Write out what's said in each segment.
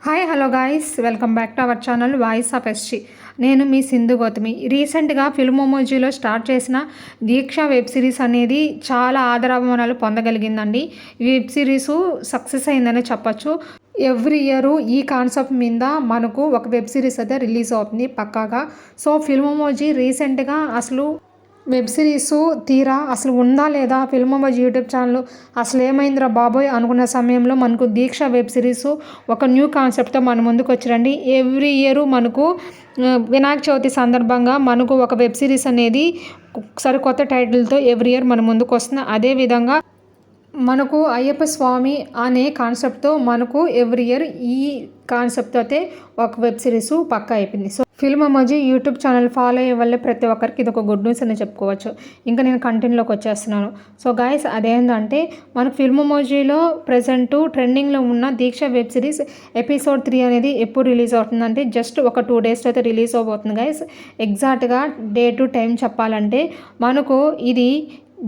Hi hello guys, welcome back to our channel voice of SG. నేను మీ సింధు గౌతమి. రీసెంట్గా ఫిల్మోమోజీలో start చేసిన దీక్ష web series అనేది చాలా ఆదరాభిమానాలు పొందగలిగిందండి. ఈ వెబ్ సిరీసు సక్సెస్ అయిందని చెప్పచ్చు. ఎవ్రీ ఇయర్ ఈ కాన్సెప్ట్ మీద మనకు ఒక వెబ్ సిరీస్ అయితే రిలీజ్ అవుతుంది పక్కాగా. సో ఫిల్మోమోజీ రీసెంట్గా అసలు వెబ్ సిరీసు తీరా అసలు ఉందా లేదా ఫిల్మోమోజీ యూట్యూబ్ ఛానల్ అసలు ఏమైందిరా బాబోయ్ అనుకున్న సమయంలో మనకు దీక్ష వెబ్ సిరీసు ఒక న్యూ కాన్సెప్ట్తో మన ముందుకు వచ్చారండి. ఎవ్రీ ఇయర్ మనకు వినాయక చవితి సందర్భంగా మనకు ఒక వెబ్ సిరీస్ అనేది సరికొత్త టైటిల్తో ఎవ్రీ ఇయర్ మన ముందుకు వస్తుంది. అదేవిధంగా మనకు అయ్యప్ప స్వామి అనే కాన్సెప్ట్తో మనకు ఎవ్రీ ఇయర్ ఈ కాన్సెప్ట్ అయితే ఒక వెబ్ సిరీస్ పక్కా అయిపోయింది. సో ఫిల్మోమోజీ యూట్యూబ్ ఛానల్ ఫాలో అయ్యే వల్లే ప్రతి ఒక్కరికి ఇది ఒక గుడ్ న్యూస్ అని చెప్పుకోవచ్చు. ఇంకా నేను కంటెంట్లోకి వచ్చేస్తున్నాను. సో గైస్, అదేంటంటే మనకు ఫిల్మోమోజీలో ప్రజెంట్ ట్రెండింగ్లో ఉన్న దీక్ష వెబ్ సిరీస్ ఎపిసోడ్ 3 అనేది ఎప్పుడు రిలీజ్ అవుతుందంటే జస్ట్ ఒక 2 days అయితే రిలీజ్ అవబోతుంది గైస్. ఎగ్జాక్ట్గా డేటు టైం చెప్పాలంటే మనకు ఇది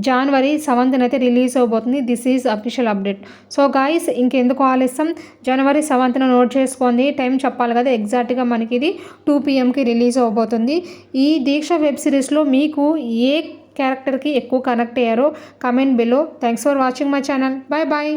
January 7th అయితే రిలీజ్ అవబోతుంది. This is official update. So guys, ఇంకెందుకు ఆలస్యం, January 7th నోట్ చేసుకోండి. టైం చెప్పాలి కదా, ఎగ్జాక్ట్గా మనకి ఇది 2 PM రిలీజ్ అవబోతుంది. ఈ దీక్ష వెబ్ సిరీస్లో మీకు ఏ క్యారెక్టర్కి ఎక్కువ కనెక్ట్ అయ్యారో comment below. Thanks for watching my channel. Bye bye.